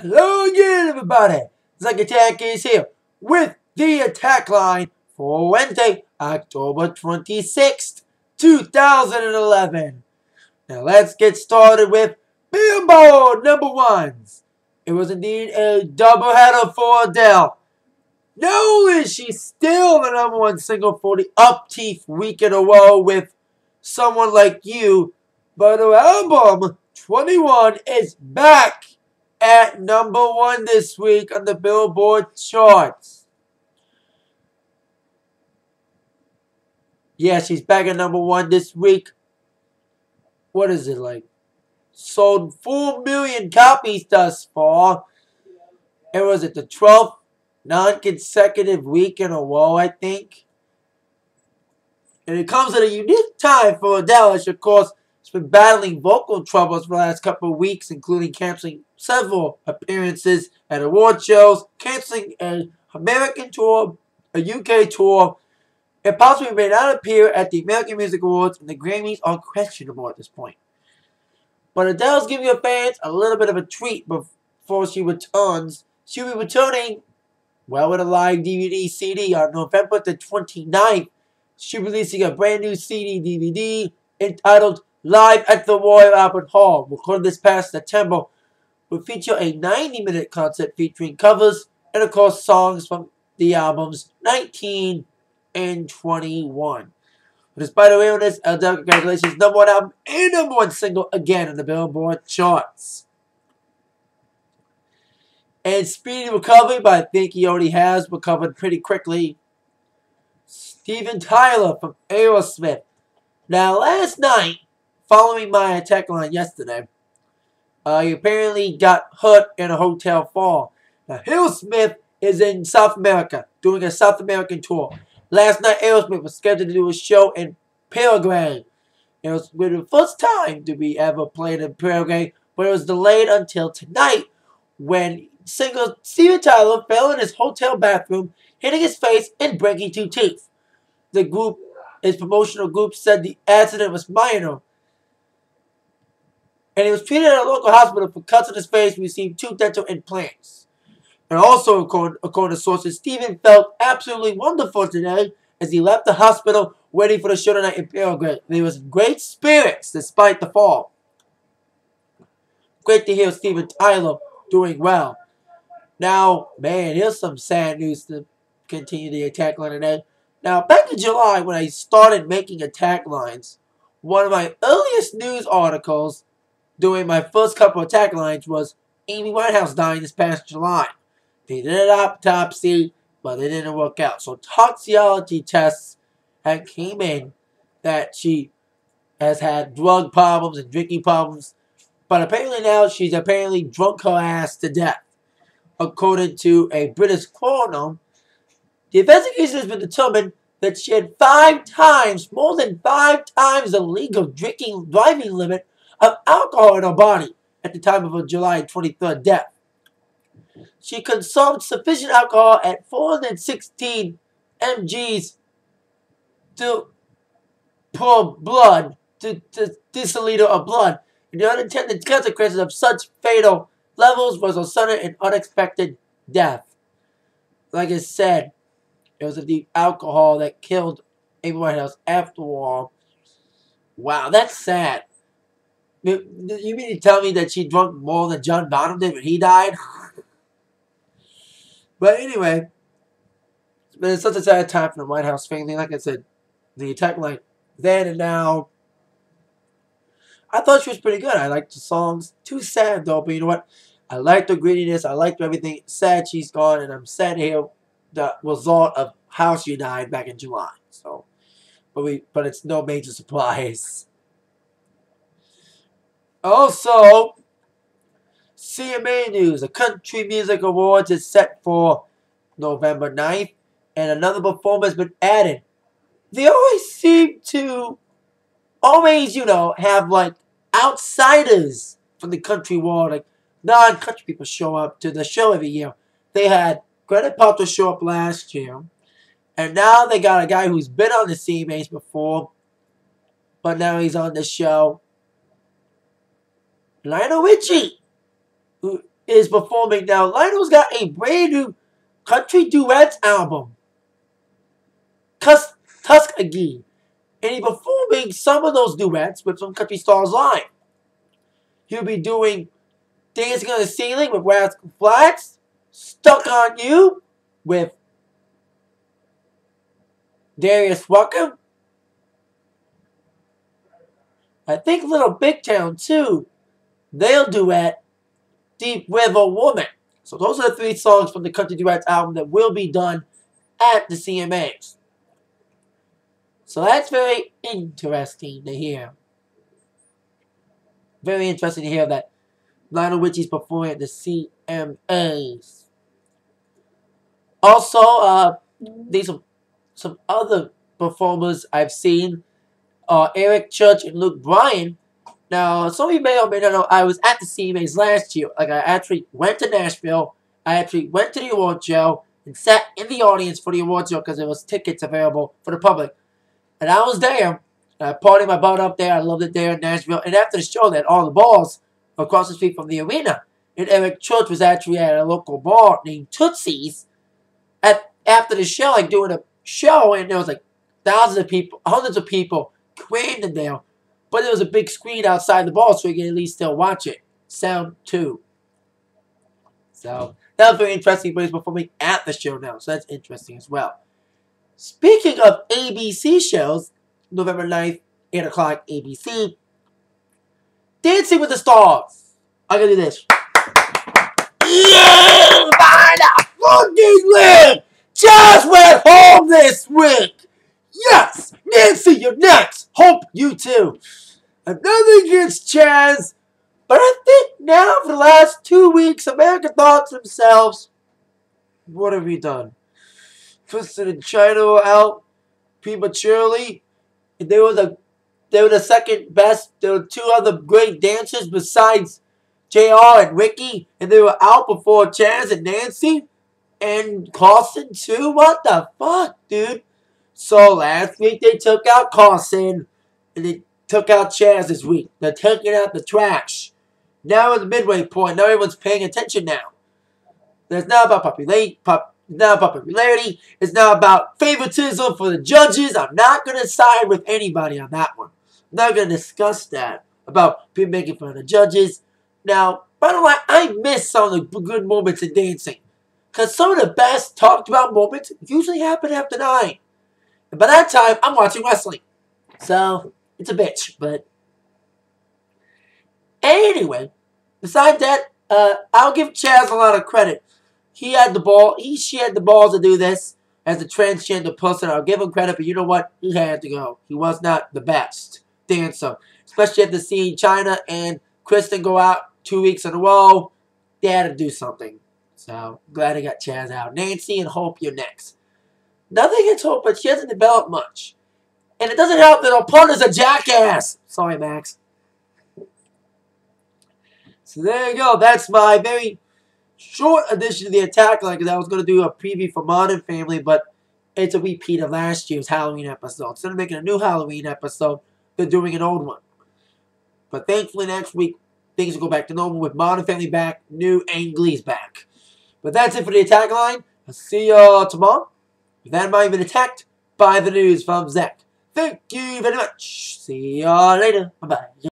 Hello again, everybody. Zack Attack is here with the Attack Line for Wednesday, October 26th, 2011. Now let's get started with Billboard number ones. It was indeed a doubleheader for Adele. Not only is she still the number one single for the upteeth week in a row with Someone Like You, but her album 21 is back at number one this week on the Billboard charts. Yeah, she's back at number one this week. What is it like? Sold 4 million copies thus far. And was it the 12th non-consecutive week in a row, I think? And it comes at a unique time for Adele, as of course she's been battling vocal troubles for the last couple of weeks, including canceling several appearances at award shows, canceling an American tour, a UK tour, and possibly may not appear at the American Music Awards, and the Grammys are questionable at this point. But Adele's giving her fans a little bit of a treat before she returns. She'll be returning, well, with a live DVD CD on November the 29th. She's releasing a brand new CD DVD entitled Live at the Royal Albert Hall, recorded this past September, will feature a 90-minute concert featuring covers and, of course, songs from the albums 19 and 21. Despite her illness, Adele, congratulations, number one album and number one single again on the Billboard charts. And speedy recovery, but I think he already has recovered pretty quickly. Steven Tyler from Aerosmith. Now, last night, following my attack line yesterday, he apparently got hurt in a hotel fall. Now, Aerosmith is in South America, doing a South American tour. Last night, Aerosmith was scheduled to do a show in Paraguay. It was the first time to be ever played in Paraguay, but it was delayed until tonight when singer Steven Tyler fell in his hotel bathroom, hitting his face and breaking 2 teeth. The group, his promotional group, said the accident was minor, and he was treated at a local hospital for cuts on his face and received 2 dental implants. And also, according to sources, Steven felt absolutely wonderful today as he left the hospital waiting for the show tonight in Paraguay. And he was in great spirits despite the fall. Great to hear Steven Tyler doing well. Now, man, here's some sad news to continue the attack line today. Now, back in July, when I started making attack lines, one of my earliest news articles during my first couple of attack lines was Amy Winehouse dying this past July. They did an autopsy, but it didn't work out. So toxicology tests had came in that she has had drug problems and drinking problems. But apparently now she's apparently drunk her ass to death. According to a British coroner, the investigation has been determined that she had more than 5 times the legal driving limit of alcohol in her body at the time of her July 23rd death. She consumed sufficient alcohol at 416 mg's per blood to deciliter of blood. And the unintended consequences of such fatal levels was a sudden and unexpected death. Like I said, it was the alcohol that killed Amy Winehouse after all. Wow, that's sad. You mean to tell me that she drank more than John Bonham did when he died? But anyway, it's been such a sad time for the Winehouse family. Like I said, the attack line then and now. I thought she was pretty good. I liked the songs. Too sad though, but you know what? I liked the grittiness. I liked everything. Sad she's gone, and I'm sad to hear the result of how she died back in July. So, but it's no major surprise. Also, CMA News, the Country Music Awards is set for November 9th, and another performer has been added. They always seem to have like outsiders from the country world, like non-country people show up to the show every year. They had Gwyneth Paltrow show up last year, and now they got a guy who's been on the CMAs before, but now he's on the show. Lionel Richie, who is performing now. Lionel's got a brand new country duets album, Tuskegee, and he's performing some of those duets with some country stars live. He'll be doing Dancing on the Ceiling with Rascal Flatts, Stuck on You with Darius Rucker. I think Little Big Town too. They'll duet Deep River Woman. So those are the 3 songs from the Country Duets album that will be done at the CMAs. So that's very interesting to hear. Very interesting to hear that Lionel Richie's performing at the CMAs. Also, there's some other performers I've seen. Eric Church and Luke Bryan. Now, some of you may or may not know, I was at the CMAs last year. Like, I actually went to Nashville. I actually went to the award show and sat in the audience for the award show because there was tickets available for the public. And I was there. I partied my butt up there. I loved it there in Nashville. And after the show, they had all the balls across the street from the arena. And Eric Church was actually at a local bar named Tootsie's after the show, like doing a show, and there was like thousands of people, hundreds of people crammed in there. But there was a big screen outside the bar, so you can at least still watch it. Sound too. So that was very interesting, but he's performing at the show now, so that's interesting as well. Speaking of ABC shows, November 9th, 8 o'clock, ABC. Dancing with the Stars. I'm going to do this. Yeah! By the fucking land! Just went home this week! Yes! Nancy, you're next! Hope you too. Nothing against Chaz, but I think now for the last 2 weeks, America thought to themselves, what have we done? Twisted and China out prematurely. And they were the second best. There were 2 other great dancers besides JR and Ricky, and they were out before Chaz and Nancy and Carson too. What the fuck, dude? So last week they took out Carson and they took out Chaz this week. They're taking out the trash. Now we're at the midway point. Now everyone's paying attention now. It's not about popularity. It's not about favoritism for the judges. I'm not going to side with anybody on that one. I'm not going to discuss that about people making fun of the judges. Now, by the way, I miss some of the good moments in dancing. Because some of the best talked about moments usually happen after 9. And by that time, I'm watching wrestling. So, it's a bitch, but anyway, besides that, I'll give Chaz a lot of credit. She had the balls to do this as a transgender person. I'll give him credit, but you know what? He had to go. He was not the best dancer. Especially after seeing China and Kristen go out 2 weeks in a row. They had to do something. So, glad I got Chaz out. Nancy and Hope, you're next. Nothing against Hope, but she hasn't developed much. And it doesn't help that her partner's a jackass. Sorry, Max. So there you go. That's my very short edition of the Atakline, because I was going to do a preview for Modern Family, but it's a repeat of last year's Halloween episode. Instead of making a new Halloween episode, they're doing an old one. But thankfully next week, things will go back to normal with Modern Family back, new and Glee's back. But that's it for the Atakline. I'll see you tomorrow. With that in mind, been attacked by the news from Zach. Thank you very much. See you later. Bye-bye.